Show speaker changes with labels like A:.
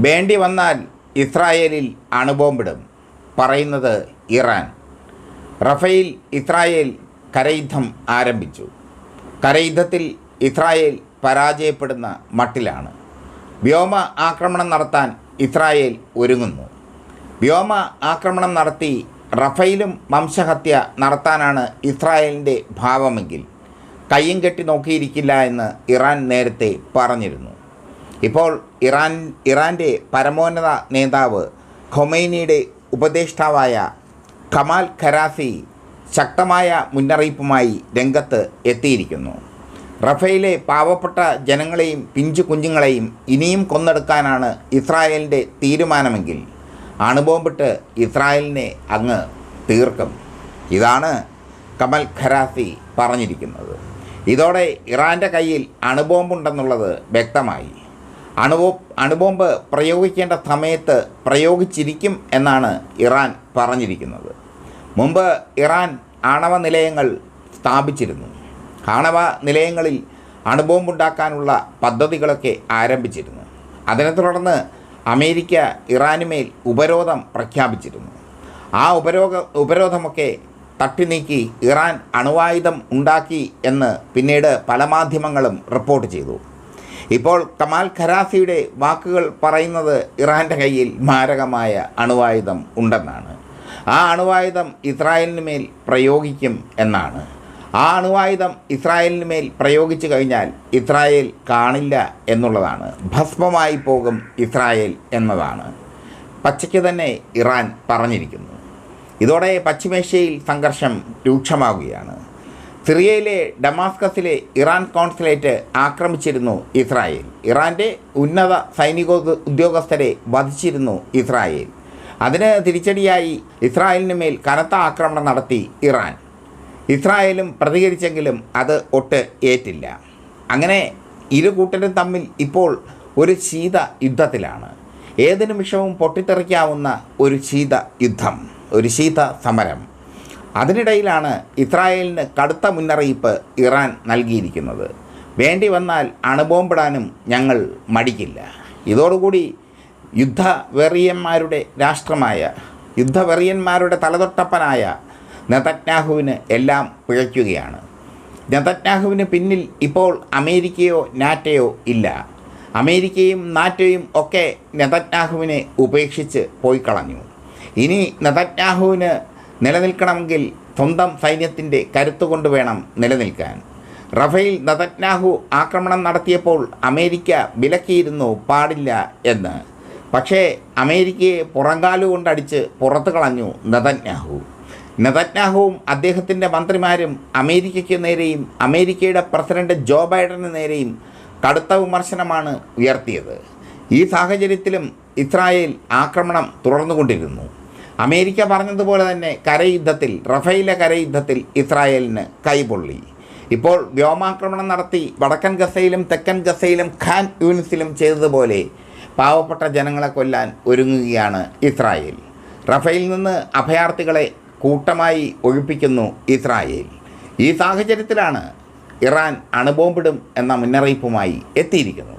A: വേണ്ടി വന്നാൽ ഇസ്രായേലിൽ അണുബോംബിടും പറയുന്നത് ഇറാൻ. റഫേൽ ഇസ്രായേൽ കരയുദ്ധം ആരംഭിച്ചു. കരയുദ്ധത്തിൽ ഇസ്രായേൽ പരാജയപ്പെടുന്ന മട്ടിലാണ്. വ്യോമ ആക്രമണം നടത്താൻ ഇസ്രായേൽ ഒരുങ്ങുന്നു. വ്യോമ ആക്രമണം നടത്തി റഫേലും വംശഹത്യ നടത്താനാണ് ഇസ്രായേലിൻ്റെ ഭാവമെങ്കിൽ കയ്യും കെട്ടി നോക്കിയിരിക്കില്ല എന്ന് ഇറാൻ നേരത്തെ പറഞ്ഞിരുന്നു. ഇപ്പോൾ ഇറാൻ്റെ പരമോന്നത നേതാവ് ഖൊമൈനിയുടെ ഉപദേഷ്ടാവായ കമാൽ ഖരാസി ശക്തമായ മുന്നറിയിപ്പുമായി രംഗത്ത് എത്തിയിരിക്കുന്നു. റഫേലിലെ പാവപ്പെട്ട ജനങ്ങളെയും പിഞ്ചു കുഞ്ഞുങ്ങളെയും ഇനിയും കൊന്നെടുക്കാനാണ് ഇസ്രായേലിൻ്റെ തീരുമാനമെങ്കിൽ അണുബോംബിട്ട് ഇസ്രായേലിനെ അങ്ങ് തീർക്കും. ഇതാണ് കമൽ ഖരാസി പറഞ്ഞിരിക്കുന്നത്. ഇതോടെ ഇറാൻ്റെ കയ്യിൽ അണുബോംബുണ്ടെന്നുള്ളത് വ്യക്തമായി. അണുബോംബ് പ്രയോഗിക്കേണ്ട സമയത്ത് പ്രയോഗിച്ചിരിക്കും എന്നാണ് ഇറാൻ പറഞ്ഞിരിക്കുന്നത്. മുമ്പ് ഇറാൻ ആണവ നിലയങ്ങൾ സ്ഥാപിച്ചിരുന്നു. ആണവ നിലയങ്ങളിൽ അണുബോംബുണ്ടാക്കാനുള്ള പദ്ധതികളൊക്കെ ആരംഭിച്ചിരുന്നു. അതിനെ തുടർന്ന് അമേരിക്ക ഇറാനുമേൽ ഉപരോധം പ്രഖ്യാപിച്ചിരുന്നു. ആ ഉപരോധമൊക്കെ തട്ടിനീക്കി ഇറാൻ അണുവായുധം ഉണ്ടാക്കി എന്ന് പിന്നീട് പല മാധ്യമങ്ങളും റിപ്പോർട്ട് ചെയ്തു. ഇപ്പോൾ കമാൽ ഖരാസിയുടെ വാക്കുകൾ പറയുന്നത് ഇറാൻ്റെ കയ്യിൽ മാരകമായ അണുവായുധം ഉണ്ടെന്നാണ്. ആ അണുവായുധം ഇസ്രായേലിന് മേൽ പ്രയോഗിക്കും എന്നാണ്. ആ അണുവായുധം ഇസ്രായേലിന് മേൽ പ്രയോഗിച്ചു കഴിഞ്ഞാൽ ഇസ്രായേൽ കാണില്ല എന്നുള്ളതാണ്. ഭസ്മമായി പോകും ഇസ്രായേൽ എന്നതാണ് പച്ചയ്ക്ക് തന്നെ ഇറാൻ പറഞ്ഞിരിക്കുന്നു. ഇതോടെ പശ്ചിമേഷ്യയിൽ സംഘർഷം രൂക്ഷമാവുകയാണ്. സിറിയയിലെ ഡമാസ്കസിലെ ഇറാൻ കോൺസുലേറ്റ് ആക്രമിച്ചിരുന്നു ഇസ്രായേൽ. ഇറാൻ്റെ ഉന്നത സൈനിക ഉദ്യോഗസ്ഥരെ വധിച്ചിരുന്നു ഇസ്രായേൽ. അതിന് തിരിച്ചടിയായി ഇസ്രായേലിന് മേൽ കനത്ത ആക്രമണം നടത്തി ഇറാൻ. ഇസ്രായേലും പ്രതികരിച്ചെങ്കിലും അത് ഒട്ട് ഏറ്റില്ല. അങ്ങനെ ഇരു കൂട്ടരും തമ്മിൽ ഇപ്പോൾ ഒരു ശീത യുദ്ധത്തിലാണ്. ഏത് നിമിഷവും പൊട്ടിത്തെറിക്കാവുന്ന ഒരു ശീത യുദ്ധം, ഒരു ശീത സമരം. അതിനിടയിലാണ് ഇസ്രായേലിന് കടുത്ത മുന്നറിയിപ്പ് ഇറാൻ നൽകിയിരിക്കുന്നത്. വേണ്ടി വന്നാൽ അണുബോംബിടാനും ഞങ്ങൾ മടിക്കില്ല. ഇതോടുകൂടി യുദ്ധവെറിയന്മാരുടെ രാഷ്ട്രമായ, യുദ്ധവെറിയന്മാരുടെ തലതൊട്ടപ്പനായ നെതന്യാഹുവിന് എല്ലാം പിഴയ്ക്കുകയാണ്. നെതന്യാഹുവിന് പിന്നിൽ ഇപ്പോൾ അമേരിക്കയോ നാറ്റോയോ ഇല്ല. അമേരിക്കയും നാറ്റോയും ഒക്കെ നെതന്യാഹുവിനെ ഉപേക്ഷിച്ച് പോയി കളഞ്ഞു. ഇനി നെതന്യാഹുവിന് നിലനിൽക്കണമെങ്കിൽ സ്വന്തം സൈന്യത്തിൻ്റെ കരുത്തുകൊണ്ട് വേണം നിലനിൽക്കാൻ. റഫേൽ നെതന്യാഹു ആക്രമണം നടത്തിയപ്പോൾ അമേരിക്ക വിലക്കിയിരുന്നു പാടില്ല എന്ന്. പക്ഷേ അമേരിക്കയെ പുറങ്കാലുകൊണ്ടടിച്ച് പുറത്തു കളഞ്ഞു നെതന്യാഹുവും അദ്ദേഹത്തിൻ്റെ മന്ത്രിമാരും അമേരിക്കയ്ക്ക് നേരെയും അമേരിക്കയുടെ പ്രസിഡന്റ് ജോ ബൈഡന് നേരെയും കടുത്ത വിമർശനമാണ് ഉയർത്തിയത്. ഈ സാഹചര്യത്തിലും ഇസ്രായേൽ ആക്രമണം തുടർന്നുകൊണ്ടിരുന്നു. അമേരിക്ക പറഞ്ഞതുപോലെ തന്നെ റഫേലിലെ കരയുദ്ധത്തിൽ ഇസ്രായേലിന് കൈപൊള്ളി. ഇപ്പോൾ വ്യോമാക്രമണം നടത്തി വടക്കൻ ഗസയിലും തെക്കൻ ഗസയിലും ഖാൻ യൂനിസിലും ചെയ്തതുപോലെ പാവപ്പെട്ട ജനങ്ങളെ കൊല്ലാൻ ഒരുങ്ങുകയാണ് ഇസ്രായേൽ. റഫേലിൽ നിന്ന് അഭയാർത്ഥികളെ കൂട്ടമായി ഒഴിപ്പിക്കുന്നു ഇസ്രായേൽ. ഈ സാഹചര്യത്തിലാണ് ഇറാൻ അണുബോംബിടും എന്ന മുന്നറിയിപ്പുമായി എത്തിയിരിക്കുന്നത്.